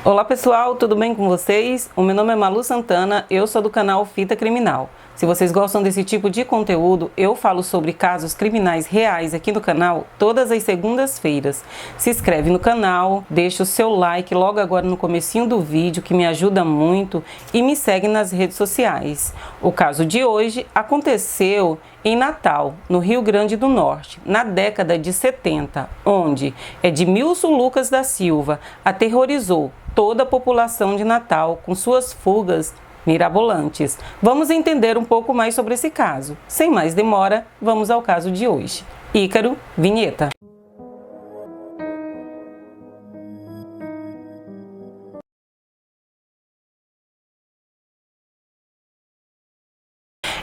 Olá pessoal, tudo bem com vocês? O meu nome é Malu Santana, eu sou do canal Fita Criminal. Se vocês gostam desse tipo de conteúdo, eu falo sobre casos criminais reais aqui no canal todas as segundas-feiras. Se inscreve no canal, deixa o seu like logo agora no comecinho do vídeo, que me ajuda muito, e me segue nas redes sociais. O caso de hoje aconteceu em Natal, no Rio Grande do Norte, na década de 70, onde Edmilson Lucas da Silva aterrorizou toda a população de Natal com suas fugas mirabolantes. Vamos entender um pouco mais sobre esse caso. Sem mais demora, vamos ao caso de hoje. Ícaro, vinheta.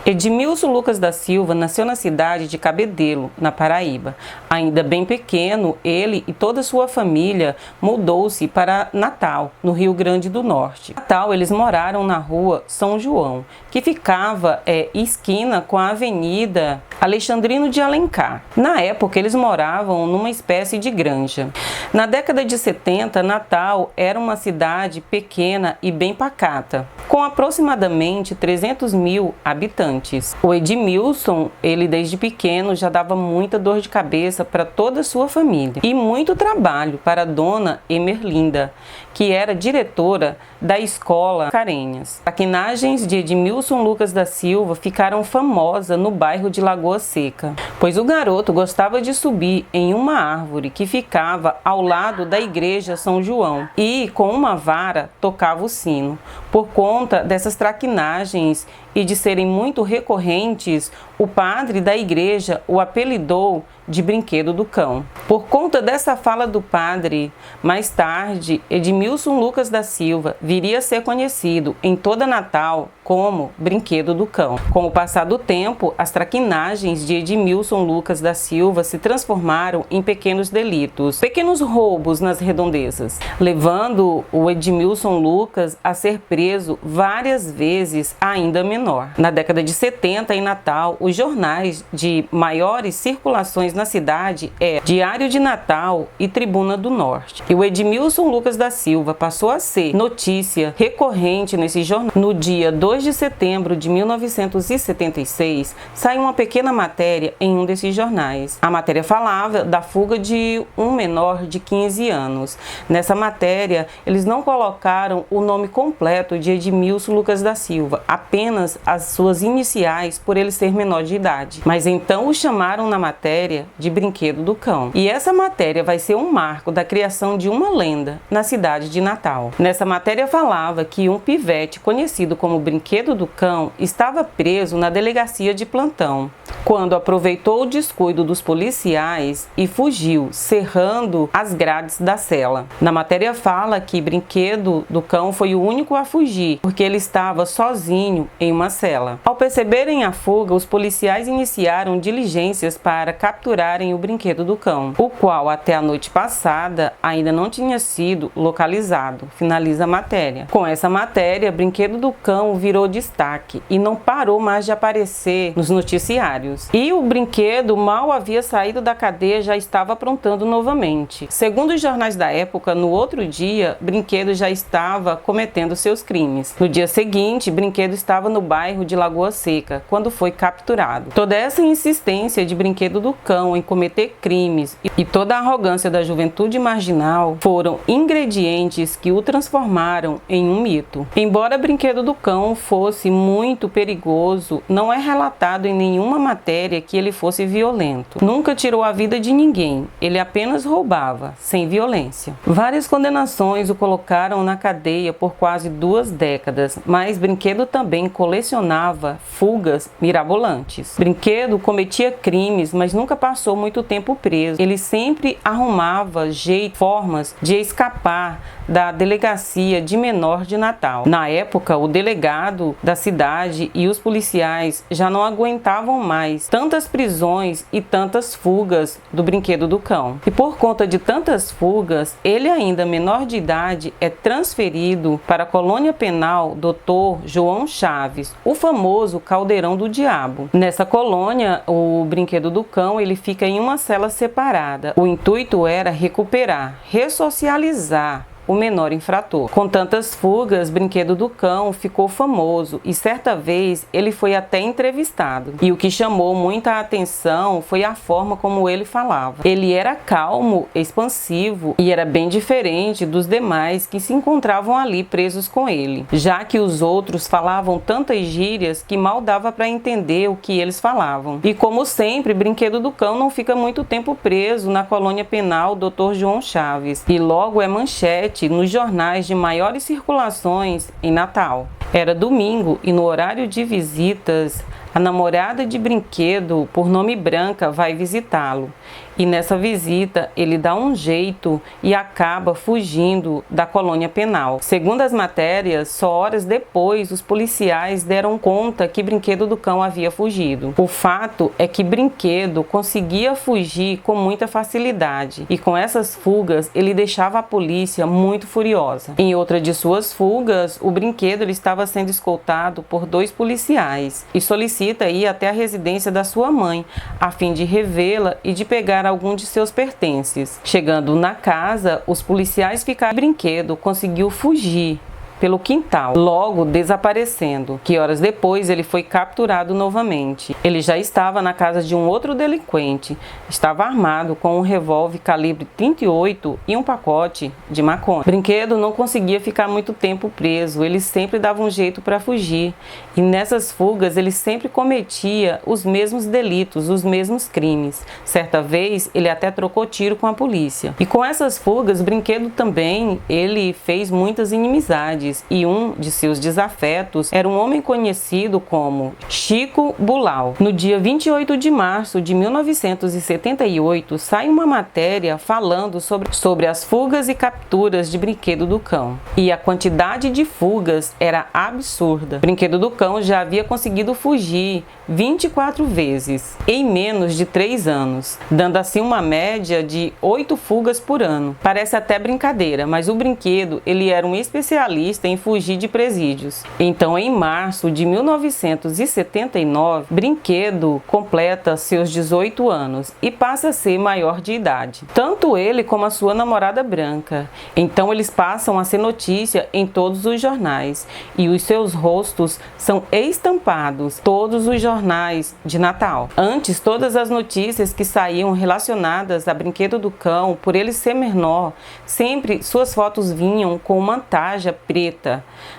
Edmilson Lucas da Silva nasceu na cidade de Cabedelo, na Paraíba. Ainda bem pequeno, ele e toda a sua família mudou-se para Natal, no Rio Grande do Norte. Em Natal, eles moraram na rua São João, que ficava esquina com a Avenida Alexandrino de Alencar. Na época, eles moravam numa espécie de granja. Na década de 70, Natal era uma cidade pequena e bem pacata, com aproximadamente 300 mil habitantes. O Edmilson, ele desde pequeno já dava muita dor de cabeça para toda a sua família e muito trabalho para a dona Emerlinda, que era diretora da escola Carenhas. As traquinagens de Edmilson Lucas da Silva ficaram famosas no bairro de Lagoa Seca, pois o garoto gostava de subir em uma árvore que ficava ao lado da igreja São João e, com uma vara, tocava o sino. Por conta dessas traquinagens e de serem muito recorrentes, o padre da igreja o apelidou de Brinquedo do Cão. Por conta dessa fala do padre, mais tarde, Edmilson Lucas da Silva viria a ser conhecido em toda Natal como Brinquedo do Cão. Com o passar do tempo, as traquinagens de Edmilson Lucas da Silva se transformaram em pequenos delitos, pequenos roubos nas redondezas, levando o Edmilson Lucas a ser preso várias vezes ainda menor. Na década de 70, em Natal, os jornais de maiores circulações na cidade é Diário de Natal e Tribuna do Norte. E o Edmilson Lucas da Silva passou a ser notícia recorrente nesse jornal. No dia 2 de setembro de 1976, saiu uma pequena matéria em um desses jornais. A matéria falava da fuga de um menor de 15 anos. Nessa matéria, eles não colocaram o nome completo de Edmilson Lucas da Silva, apenas as suas iniciais por ele ser menor de idade. Mas então o chamaram na matéria de Brinquedo do Cão. E essa matéria vai ser um marco da criação de uma lenda na cidade de Natal. Nessa matéria falava que um pivete conhecido como Brinquedo do Cão estava preso na delegacia de plantão, quando aproveitou o descuido dos policiais e fugiu, cerrando as grades da cela. Na matéria fala que Brinquedo do Cão foi o único a fugir, porque ele estava sozinho em uma cela. Ao perceberem a fuga, os policiais iniciaram diligências para capturarem o Brinquedo do Cão, o qual até a noite passada ainda não tinha sido localizado. Finaliza a matéria. Com essa matéria, Brinquedo do Cão virou destaque e não parou mais de aparecer nos noticiários. E o Brinquedo mal havia saído da cadeia, já estava aprontando novamente. Segundo os jornais da época, no outro dia, Brinquedo já estava cometendo seus crimes. No dia seguinte, Brinquedo estava no bairro de Lagoa Seca, quando foi capturado. Toda essa insistência de Brinquedo do Cão em cometer crimes e toda a arrogância da juventude marginal foram ingredientes que o transformaram em um mito. Embora Brinquedo do Cão fosse muito perigoso, não é relatado em nenhuma matéria que ele fosse violento. Nunca tirou a vida de ninguém, ele apenas roubava, sem violência. Várias condenações o colocaram na cadeia por quase 2 décadas, mas Brinquedo também colecionava fugas mirabolantes. Brinquedo cometia crimes, mas nunca passou muito tempo preso. Ele sempre arrumava formas de escapar da delegacia de menor de Natal. Na época, o delegado da cidade e os policiais já não aguentavam mais tantas prisões e tantas fugas do Brinquedo do Cão. E por conta de tantas fugas, ele ainda menor de idade é transferido para a colônia penal Dr. João Chaves, o famoso Caldeirão do Diabo. Nessa colônia, o Brinquedo do Cão ele fica em uma cela separada. O intuito era recuperar, ressocializar o menor infrator. Com tantas fugas, Brinquedo do Cão ficou famoso e certa vez ele foi até entrevistado. E o que chamou muita atenção foi a forma como ele falava. Ele era calmo, expansivo e era bem diferente dos demais que se encontravam ali presos com ele, já que os outros falavam tantas gírias que mal dava para entender o que eles falavam. E como sempre, Brinquedo do Cão não fica muito tempo preso na colônia penal Dr. João Chaves e logo é manchete nos jornais de maiores circulações em Natal. Era domingo e no horário de visitas, a namorada de Brinquedo, por nome Branca, vai visitá-lo. E nessa visita ele dá um jeito e acaba fugindo da colônia penal. Segundo as matérias, só horas depois os policiais deram conta que Brinquedo do Cão havia fugido. O fato é que Brinquedo conseguia fugir com muita facilidade e com essas fugas ele deixava a polícia muito furiosa. Em outra de suas fugas, o Brinquedo ele estava sendo escoltado por 2 policiais e solicita ir até a residência da sua mãe a fim de revê-la e de pegar algum de seus pertences. Chegando na casa, os policiais ficaram. Brinquedo conseguiu fugir pelo quintal, logo desaparecendo, que horas depois ele foi capturado novamente. Ele já estava na casa de um outro delinquente, estava armado com um revólver calibre 38 e um pacote de maconha. Brinquedo não conseguia ficar muito tempo preso, ele sempre dava um jeito para fugir, e nessas fugas ele sempre cometia os mesmos delitos, os mesmos crimes. Certa vez ele até trocou tiro com a polícia. E com essas fugas, Brinquedo também, ele fez muitas inimizades. E um de seus desafetos era um homem conhecido como Chico Bulau. No dia 28 de março de 1978, sai uma matéria falando sobre as fugas e capturas de Brinquedo do Cão. E a quantidade de fugas era absurda. Brinquedo do Cão já havia conseguido fugir 24 vezes em menos de 3 anos, dando assim uma média de 8 fugas por ano. Parece até brincadeira, mas o Brinquedo ele era um especialista em fugir de presídios. Então, em março de 1979, Brinquedo completa seus 18 anos e passa a ser maior de idade. Tanto ele como a sua namorada Branca. Então, eles passam a ser notícia em todos os jornais e os seus rostos são estampados em todos os jornais de Natal. Antes, todas as notícias que saíam relacionadas a Brinquedo do Cão, por ele ser menor, sempre suas fotos vinham com uma tarja preta.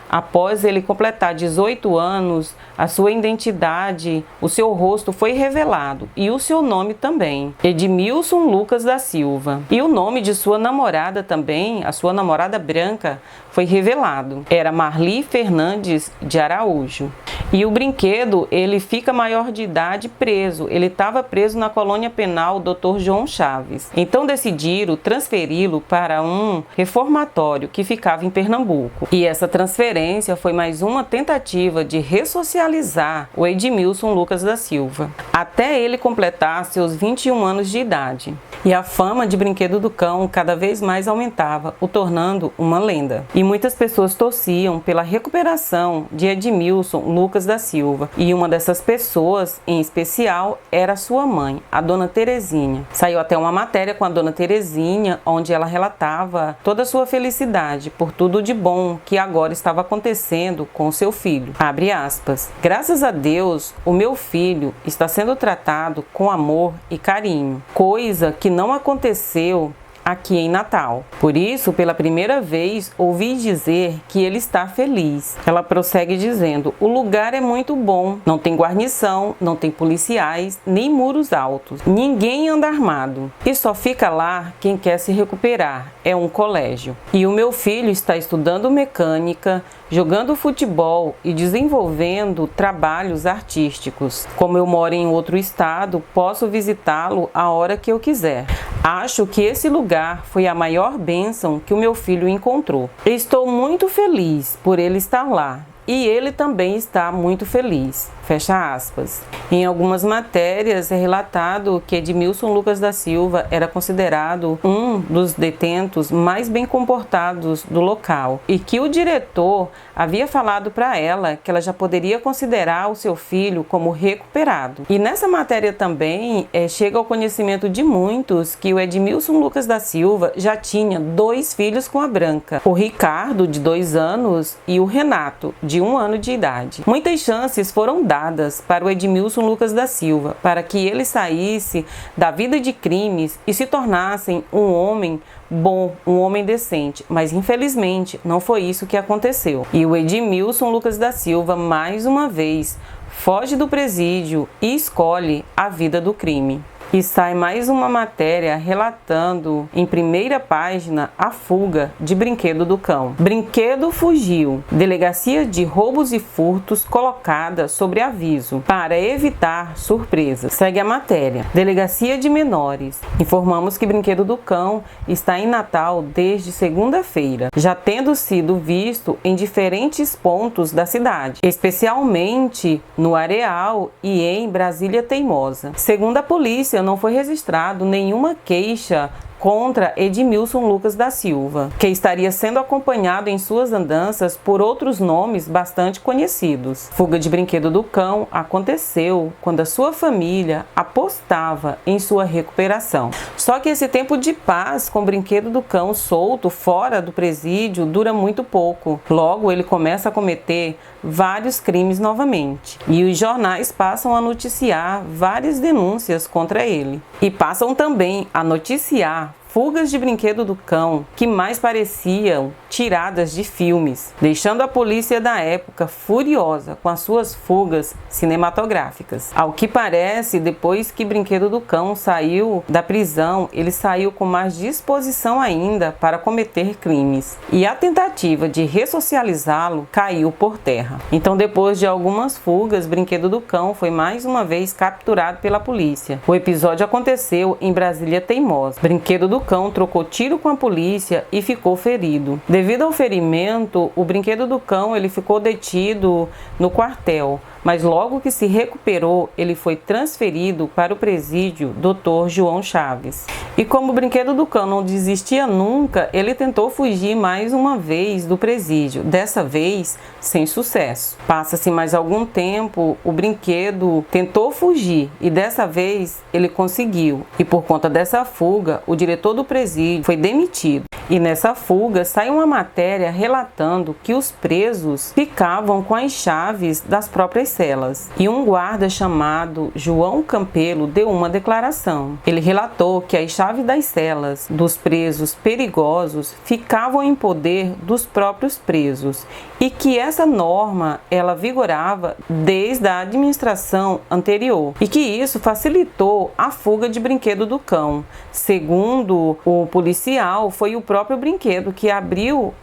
Após ele completar 18 anos, a sua identidade, o seu rosto foi revelado e o seu nome também, Edmilson Lucas da Silva. E o nome de sua namorada também, a sua namorada Branca, foi revelado. Era Marli Fernandes de Araújo. E o Brinquedo, ele fica maior de idade preso. Ele estava preso na colônia penal Dr. João Chaves. Então decidiram transferi-lo para um reformatório que ficava em Pernambuco. E essa transferência foi mais uma tentativa de ressocializar o Edmilson Lucas da Silva, até ele completar seus 21 anos de idade. E a fama de Brinquedo do Cão cada vez mais aumentava, o tornando uma lenda. E muitas pessoas torciam pela recuperação de Edmilson Lucas da Silva. E uma dessas pessoas, em especial, era sua mãe, a Dona Terezinha. Saiu até uma matéria com a Dona Terezinha, onde ela relatava toda a sua felicidade por tudo de bom que agora estava acontecendo com seu filho. Abre aspas. Graças a Deus, o meu filho está sendo tratado com amor e carinho, coisa que não aconteceu aqui em Natal. Por isso, pela primeira vez, ouvi dizer que ele está feliz. Ela prossegue dizendo: o lugar é muito bom, não tem guarnição, não tem policiais, nem muros altos. Ninguém anda armado e só fica lá quem quer se recuperar. É um colégio. E o meu filho está estudando mecânica, jogando futebol e desenvolvendo trabalhos artísticos. Como eu moro em outro estado, posso visitá-lo a hora que eu quiser. Acho que esse lugar foi a maior bênção que o meu filho encontrou. Estou muito feliz por ele estar lá. E ele também está muito feliz. fecha aspas. Em algumas matérias é relatado que Edmilson Lucas da Silva era considerado um dos detentos mais bem comportados do local e que o diretor havia falado para ela que ela já poderia considerar o seu filho como recuperado. E nessa matéria também chega ao conhecimento de muitos que o Edmilson Lucas da Silva já tinha 2 filhos com a Branca, o Ricardo, de 2 anos, e o Renato, de 1 ano de idade. Muitas chances foram dadas para o Edmilson Lucas da Silva para que ele saísse da vida de crimes e se tornasse um homem bom, um homem decente, mas infelizmente não foi isso que aconteceu. E o Edmilson Lucas da Silva, mais uma vez, foge do presídio e escolhe a vida do crime. E sai mais uma matéria relatando em primeira página a fuga de Brinquedo do Cão. Brinquedo fugiu. Delegacia de roubos e furtos colocada sobre aviso para evitar surpresas. Segue a matéria. Delegacia de menores. Informamos que Brinquedo do Cão está em Natal desde segunda-feira, já tendo sido visto em diferentes pontos da cidade, especialmente no Areal e em Brasília Teimosa. Segundo a polícia, não foi registrado nenhuma queixa contra Edmilson Lucas da Silva, que estaria sendo acompanhado em suas andanças por outros nomes bastante conhecidos. Fuga de Brinquedo do Cão aconteceu quando a sua família apostava em sua recuperação. Só que esse tempo de paz com o Brinquedo do Cão solto fora do presídio dura muito pouco. Logo, ele começa a cometer vários crimes novamente. E os jornais passam a noticiar várias denúncias contra ele. E passam também a noticiar fugas de Brinquedo do Cão que mais pareciam tiradas de filmes, deixando a polícia da época furiosa com as suas fugas cinematográficas. Ao que parece, depois que Brinquedo do Cão saiu da prisão, ele saiu com mais disposição ainda para cometer crimes. E a tentativa de ressocializá-lo caiu por terra. Então, depois de algumas fugas, Brinquedo do Cão foi mais uma vez capturado pela polícia. O episódio aconteceu em Brasília Teimosa. Brinquedo do Cão trocou tiro com a polícia e ficou ferido. Devido ao ferimento, o Brinquedo do Cão ele ficou detido no quartel, mas logo que se recuperou, ele foi transferido para o presídio Dr. João Chaves. E como o Brinquedo do Cão não desistia nunca, ele tentou fugir mais uma vez do presídio, dessa vez sem sucesso. Passa-se mais algum tempo, o Brinquedo tentou fugir e dessa vez ele conseguiu. E por conta dessa fuga, o diretor do presídio foi demitido. E nessa fuga sai uma matéria relatando que os presos ficavam com as chaves das próprias celas. E um guarda chamado João Campelo deu uma declaração. Ele relatou que as chaves das celas dos presos perigosos ficavam em poder dos próprios presos e que essa norma ela vigorava desde a administração anterior e que isso facilitou a fuga de Brinquedo do Cão. Segundo o policial, foi o próprio Brinquedo que abriu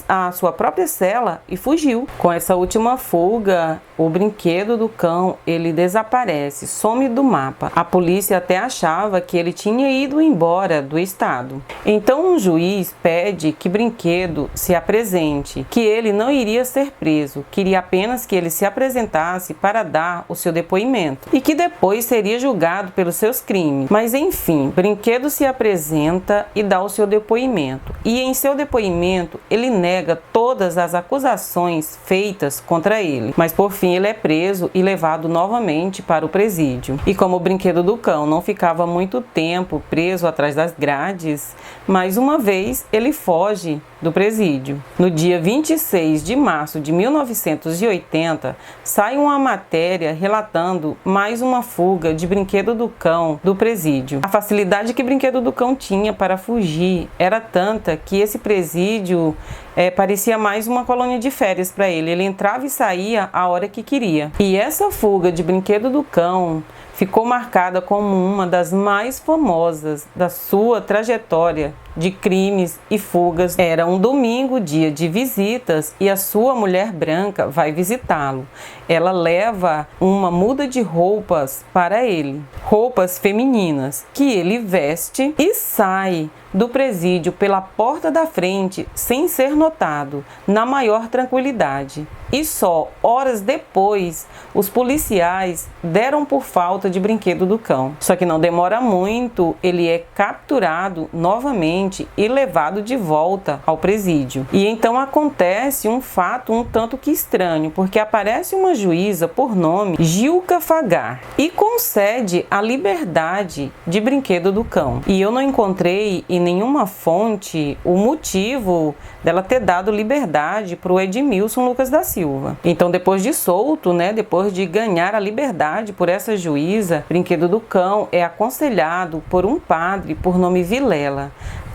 a sua própria cela e fugiu. Com essa última fuga, o Brinquedo do Cão ele desaparece, some do mapa. A polícia até achava que ele tinha ido embora do estado. Então um juiz pede que Brinquedo se apresente, que ele não iria ser preso, queria apenas que ele se apresentasse para dar o seu depoimento e que depois seria julgado pelos seus crimes. Mas enfim, Brinquedo se apresenta e dá o seu depoimento. E em seu depoimento ele nega todas as acusações feitas contra ele. Mas por fim ele é preso e levado novamente para o presídio. E como o Brinquedo do Cão não ficava muito tempo preso atrás das grades, mais uma vez ele foge do presídio. No dia 26 de março de 1980, sai uma matéria relatando mais uma fuga de Brinquedo do Cão do presídio. A facilidade que Brinquedo do Cão tinha para fugir era tanta que esse presídio parecia mais uma colônia de férias para ele. Ele entrava e saía a hora que queria. E essa fuga de Brinquedo do Cão ficou marcada como uma das mais famosas da sua trajetória de crimes e fugas. Era um domingo, dia de visitas, e a sua mulher branca vai visitá-lo. Ela leva uma muda de roupas para ele, roupas femininas, que ele veste e sai do presídio pela porta da frente sem ser notado, na maior tranquilidade. E só horas depois, os policiais deram por falta de brinquedo do cão. Só que não demora muito, ele é capturado novamente e levado de volta ao presídio. E então acontece um fato um tanto que estranho, porque aparece uma juíza por nome Gilca Fagar e concede a liberdade de brinquedo do cão. E eu não encontrei em nenhuma fonte o motivo dela ter dado liberdade para o Edmilson Lucas da Silva. Então, depois de solto, depois de ganhar a liberdade por essa juíza, brinquedo do cão é aconselhado por um padre por nome Vilela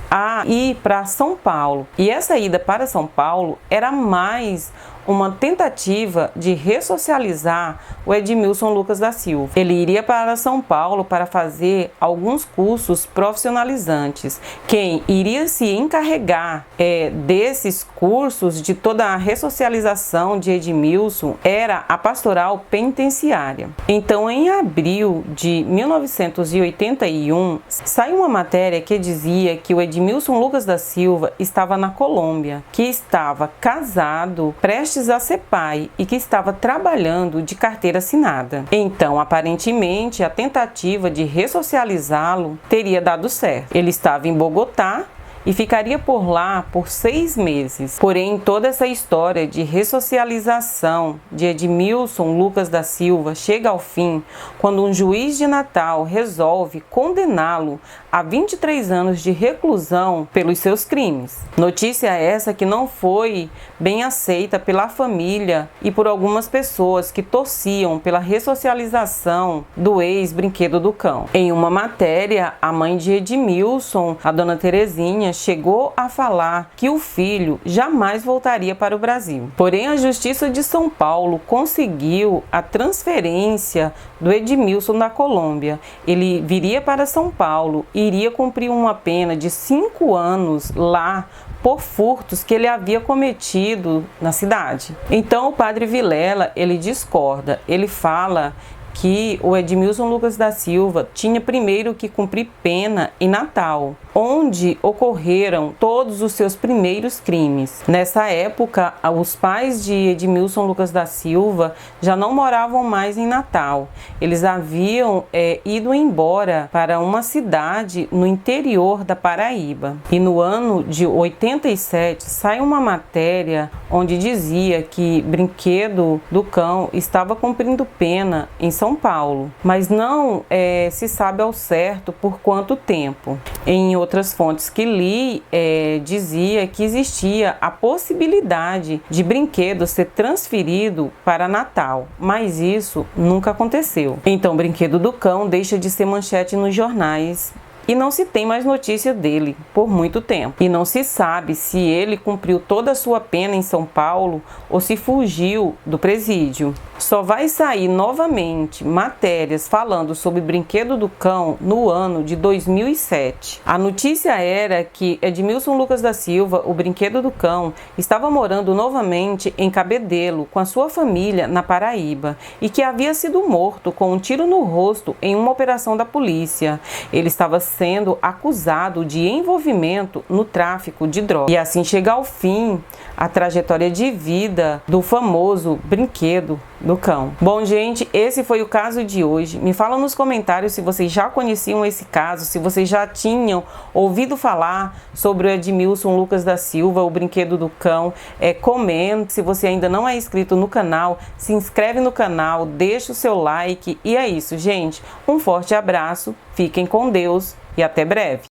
a ir para São Paulo. E essa ida para São Paulo era mais uma tentativa de ressocializar o Edmilson Lucas da Silva. Ele iria para São Paulo para fazer alguns cursos profissionalizantes. Quem iria se encarregar desses cursos, de toda a ressocialização de Edmilson, era a pastoral penitenciária. Então, em abril de 1981, saiu uma matéria que dizia que o Edmilson Lucas da Silva estava na Colômbia, que estava casado, prestes a ser pai e que estava trabalhando de carteira assinada. Então, aparentemente, a tentativa de ressocializá-lo teria dado certo. Ele estava em Bogotá e ficaria por lá por 6 meses. Porém, toda essa história de ressocialização de Edmilson Lucas da Silva chega ao fim quando um juiz de Natal resolve condená-lo a 23 anos de reclusão pelos seus crimes. Notícia essa que não foi bem aceita pela família e por algumas pessoas que torciam pela ressocialização do ex-brinquedo do cão. Em uma matéria, a mãe de Edmilson, a dona Terezinha, chegou a falar que o filho jamais voltaria para o Brasil. Porém, a Justiça de São Paulo conseguiu a transferência do Edmilson da Colômbia. Ele viria para São Paulo e iria cumprir uma pena de 5 anos lá por furtos que ele havia cometido na cidade. Então, o padre Vilela, ele discorda. Ele fala que o Edmilson Lucas da Silva tinha primeiro que cumprir pena em Natal, onde ocorreram todos os seus primeiros crimes. Nessa época, os pais de Edmilson Lucas da Silva já não moravam mais em Natal. Eles haviam ido embora para uma cidade no interior da Paraíba. E no ano de 87, sai uma matéria onde dizia que Brinquedo do Cão estava cumprindo pena em São Paulo, mas não se sabe ao certo por quanto tempo. Em outras fontes que li, dizia que existia a possibilidade de Brinquedo ser transferido para Natal, mas isso nunca aconteceu. Então, Brinquedo do Cão deixa de ser manchete nos jornais e não se tem mais notícia dele por muito tempo. E não se sabe se ele cumpriu toda a sua pena em São Paulo ou se fugiu do presídio. Só vai sair novamente matérias falando sobre Brinquedo do Cão no ano de 2007. A notícia era que Edmilson Lucas da Silva, o Brinquedo do Cão, estava morando novamente em Cabedelo com a sua família na Paraíba e que havia sido morto com um tiro no rosto em uma operação da polícia. Ele estava sendo acusado de envolvimento no tráfico de drogas. E assim chega ao fim a trajetória de vida do famoso Brinquedo do Cão. Bom, gente, esse foi o caso de hoje. Me falam nos comentários se vocês já conheciam esse caso, se vocês já tinham ouvido falar sobre o Edmilson Lucas da Silva, o Brinquedo do Cão. Comente. Se você ainda não é inscrito no canal, se inscreve no canal, deixa o seu like. E é isso, gente. Um forte abraço, fiquem com Deus e até breve.